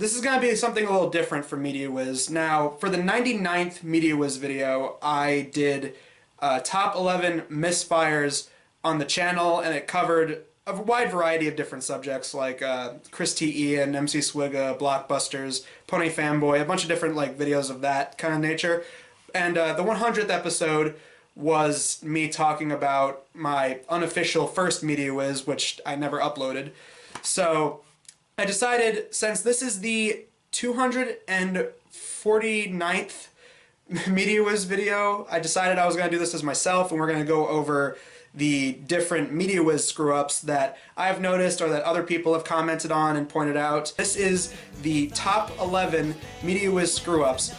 This is going to be something a little different from Media Wiz. Now, for the 99th Media Wiz video, I did top 11 misfires on the channel, and it covered a wide variety of different subjects like Chris T.E. and MC Swigga, Blockbusters, Pony Fanboy, a bunch of different videos of that kind of nature. And the 100th episode was me talking about my unofficial first Media Wiz, which I never uploaded. So I decided, since this is the 249th Media Wiz video, I decided I was going to do this as myself, and we're going to go over the different Media Wiz screw-ups that I've noticed or that other people have commented on and pointed out. This is the top 11 Media Wiz screw-ups.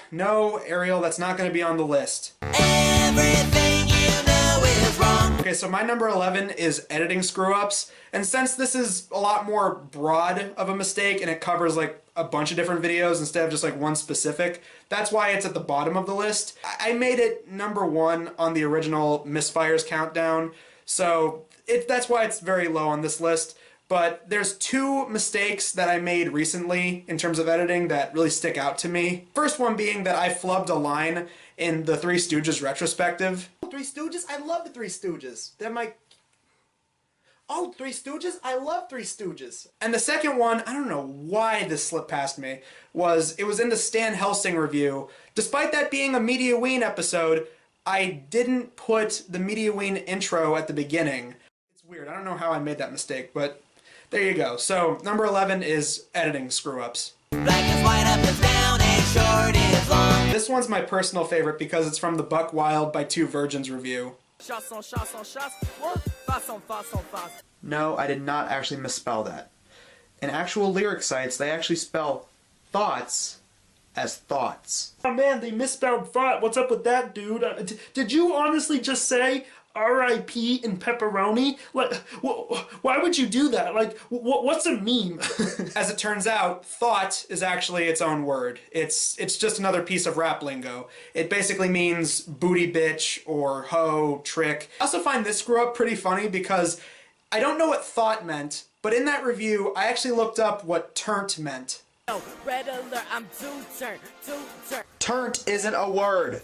No, Ariel, that's not going to be on the list. Everything you know is wrong. Okay, so my number 11 is editing screw-ups, and since this is a lot more broad of a mistake and it covers a bunch of different videos instead of just one specific, that's why it's at the bottom of the list. I made it number 1 on the original Misfires countdown, so that's why it's very low on this list. But there's 2 mistakes that I made recently in terms of editing that really stick out to me. First one being that I flubbed a line in the Three Stooges retrospective. Three Stooges? I love the Three Stooges. They're my... Oh, Three Stooges? I love Three Stooges. And the second one, I don't know why this slipped past me, it was in the Stan Helsing review. Despite that being a Media Ween episode, I didn't put the Media Ween intro at the beginning. It's weird. I don't know how I made that mistake, but there you go. So, number 11 is editing screw-ups. Black is white, up is down, and short is long. This one's my personal favorite because it's from the Buck Wild by Two Virgins review. Shots on shots on shots. What? Fast on fast on fast. No, I did not actually misspell that. In actual lyric sites, they actually spell thoughts as thoughts. Oh man, they misspelled thought. What's up with that, dude? Did you honestly just say R.I.P. in pepperoni? Why would you do that? What's a meme? As it turns out, thought is actually its own word. It's just another piece of rap lingo. It basically means booty bitch or hoe, trick. I also find this screw up pretty funny because I don't know what thought meant, but in that review, I actually looked up what turnt meant. No, red alert, I'm too turnt. Turnt isn't a word.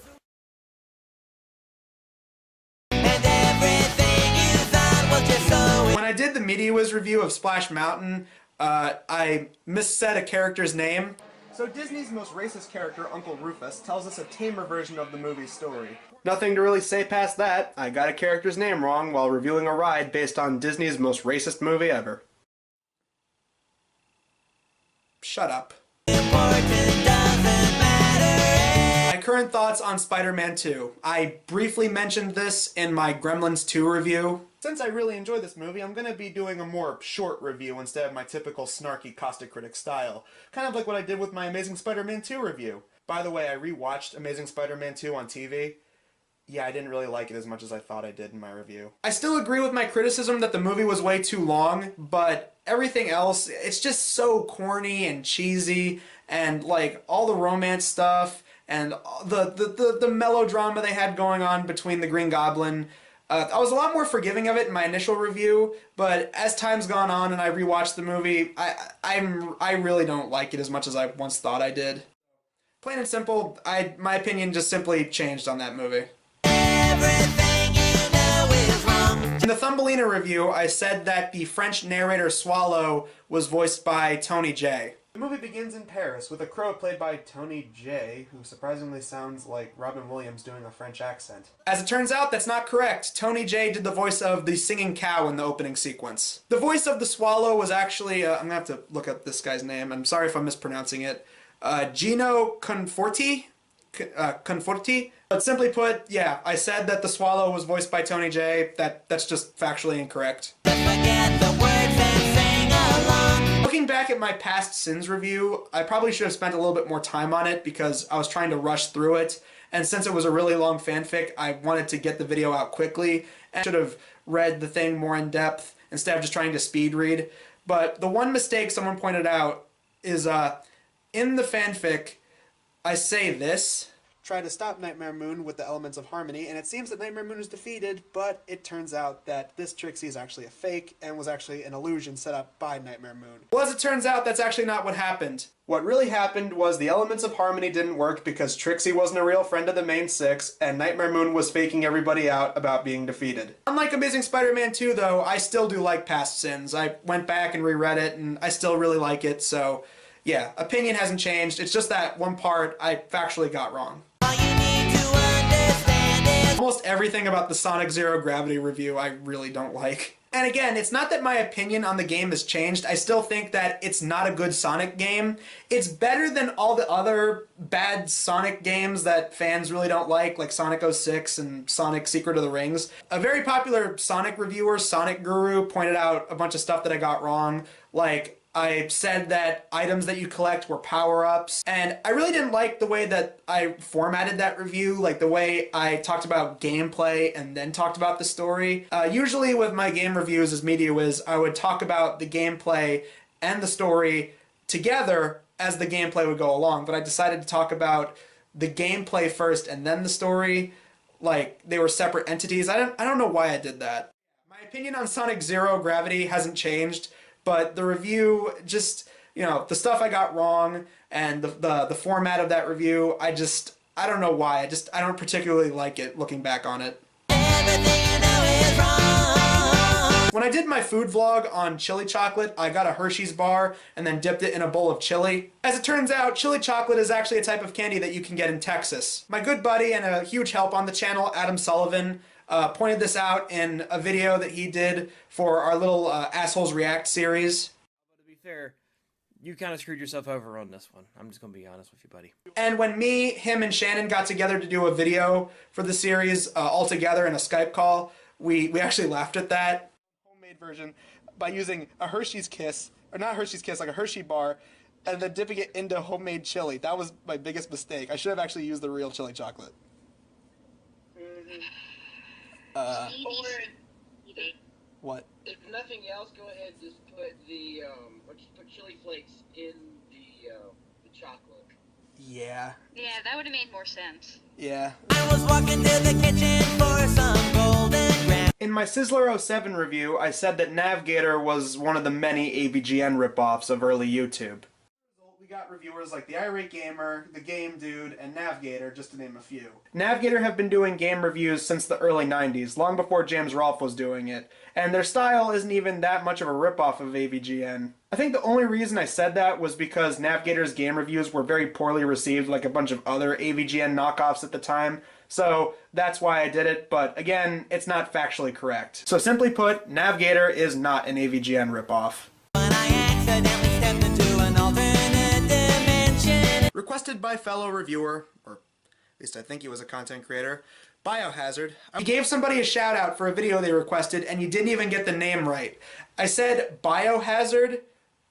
When I did the Media Wiz review of Splash Mountain, I missaid a character's name. So Disney's most racist character, Uncle Rufus, tells us a tamer version of the movie's story. Nothing to really say past that. I got a character's name wrong while reviewing a ride based on Disney's most racist movie ever. Shut up. My current thoughts on Spider-Man 2. I briefly mentioned this in my Gremlins 2 review. Since I really enjoy this movie, I'm going to be doing a more short review instead of my typical snarky caustic critic style. Kind of like what I did with my Amazing Spider-Man 2 review. By the way, I rewatched Amazing Spider-Man 2 on TV. Yeah, I didn't really like it as much as I thought I did in my review. I still agree with my criticism that the movie was way too long, but everything else, it's just so corny and cheesy, and all the romance stuff, and the melodrama they had going on between the Green Goblin. I was a lot more forgiving of it in my initial review, but as time's gone on and I rewatched the movie, I really don't like it as much as I once thought I did. Plain and simple, my opinion just simply changed on that movie. Everything you know is wrong. In the Thumbelina review, I said that the French narrator Swallow was voiced by Tony J. The movie begins in Paris with a crow played by Tony J, who surprisingly sounds like Robin Williams doing a French accent. As it turns out, that's not correct. Tony J did the voice of the singing cow in the opening sequence. The voice of the swallow was actually, I'm gonna have to look up this guy's name. I'm sorry if I'm mispronouncing it. Gino Conforti? Conforti? But simply put, yeah, I said that the swallow was voiced by Tony J. That's just factually incorrect. Looking back at my past Sins review, I probably should have spent a little bit more time on it because I was trying to rush through it, and since it was a really long fanfic, I wanted to get the video out quickly, and I should have read the thing more in depth instead of just trying to speed read. But the one mistake someone pointed out is, in the fanfic, I say this. try to stop Nightmare Moon with the elements of harmony, and it seems that Nightmare Moon is defeated, but it turns out that this Trixie is actually a fake and was actually an illusion set up by Nightmare Moon. Well, as it turns out, that's actually not what happened. What really happened was the elements of harmony didn't work because Trixie wasn't a real friend of the main six, and Nightmare Moon was faking everybody out about being defeated. Unlike Amazing Spider-Man 2, though, I still do like Past Sins. I went back and reread it, and I still really like it, so yeah, opinion hasn't changed. It's just that one part I factually got wrong. Almost everything about the Sonic Zero Gravity review I really don't like. And again, it's not that my opinion on the game has changed. I still think that it's not a good Sonic game. It's better than all the other bad Sonic games that fans really don't like Sonic 06 and Sonic Secret of the Rings. A very popular Sonic reviewer, Sonic Guru, pointed out a bunch of stuff that I got wrong. I said that items that you collect were power-ups, and I really didn't like the way that I formatted that review, the way I talked about gameplay and then talked about the story. Usually with my game reviews as Media Wiz, I would talk about the gameplay and the story together as the gameplay would go along, but I decided to talk about the gameplay first and then the story, like they were separate entities. I don't know why I did that. My opinion on Sonic Zero Gravity hasn't changed, but the review, just, the stuff I got wrong and the format of that review, I don't know why. I don't particularly like it looking back on it. Everything you know is wrong. When I did my food vlog on chili chocolate, I got a Hershey's bar and then dipped it in a bowl of chili. As it turns out, chili chocolate is actually a type of candy that you can get in Texas. My good buddy and a huge help on the channel, Adam Sullivan, pointed this out in a video that he did for our little Assholes React series. To be fair, you kind of screwed yourself over on this one. I'm just going to be honest with you, buddy. And when me, him, and Shannon got together to do a video for the series all together in a Skype call, we actually laughed at that. Homemade version by using a Hershey's Kiss, or not Hershey's Kiss, like a Hershey bar, and then dipping it into homemade chili. That was my biggest mistake. I should have actually used the real chili chocolate. What? If nothing else, go ahead and just put the put chili flakes in the chocolate. Yeah. Yeah, that would have made more sense. Yeah. I was walking to the kitchen for some golden grand. In my Sizzler 07 review, I said that NAVGTR was one of the many AVGN ripoffs of early YouTube. We got reviewers like The Irate Gamer, The Game Dude, and NAVGTR, just to name a few. NAVGTR have been doing game reviews since the early 90s, long before James Rolfe was doing it, and their style isn't even that much of a ripoff of AVGN. I think the only reason I said that was because NAVGTR's game reviews were very poorly received like a bunch of other AVGN knockoffs at the time, so that's why I did it, but again, it's not factually correct. So simply put, NAVGTR is not an AVGN ripoff. When I accidentally stepped into an alternate dimension. Requested by fellow reviewer, or at least I think he was a content creator, Biohazard. I gave somebody a shout out for a video they requested and you didn't even get the name right. I said Biohazard,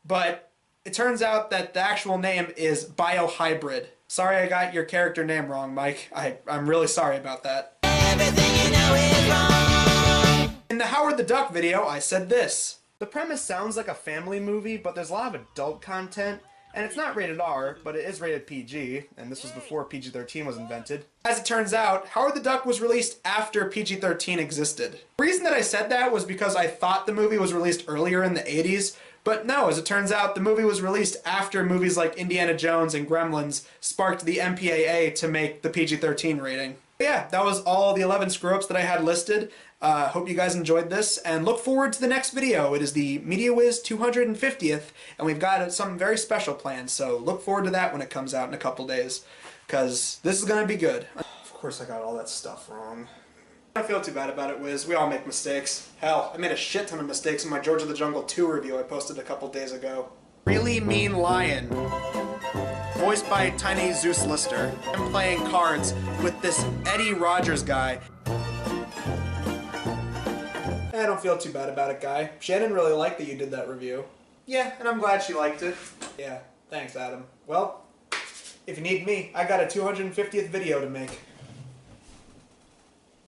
but it turns out that the actual name is BioHYBRID. Sorry I got your character name wrong, Mike. I'm really sorry about that. Everything you know is wrong. In the Howard the Duck video, I said this. The premise sounds like a family movie, but there's a lot of adult content, and it's not rated R, but it is rated PG, and this was before PG-13 was invented. As it turns out, Howard the Duck was released after PG-13 existed. The reason that I said that was because I thought the movie was released earlier in the 80s, but no, as it turns out, the movie was released after movies like Indiana Jones and Gremlins sparked the MPAA to make the PG-13 rating. But yeah, that was all the 11 screw-ups that I had listed. Hope you guys enjoyed this, and look forward to the next video. It is the Media Wiz 250th, and we've got something very special planned, so look forward to that when it comes out in a couple days, because this is going to be good. Of course I got all that stuff wrong. I don't feel too bad about it, Wiz. We all make mistakes. Hell, I made a shit ton of mistakes in my George of the Jungle 2 review I posted a couple days ago. Really Mean Lion. Voiced by Tiny Zeus Lister. I'm playing cards with this Eddie Rogers guy. I don't feel too bad about it, guy. Shannon really liked that you did that review. Yeah, and I'm glad she liked it. Yeah, thanks, Adam. Well, if you need me, I got a 250th video to make.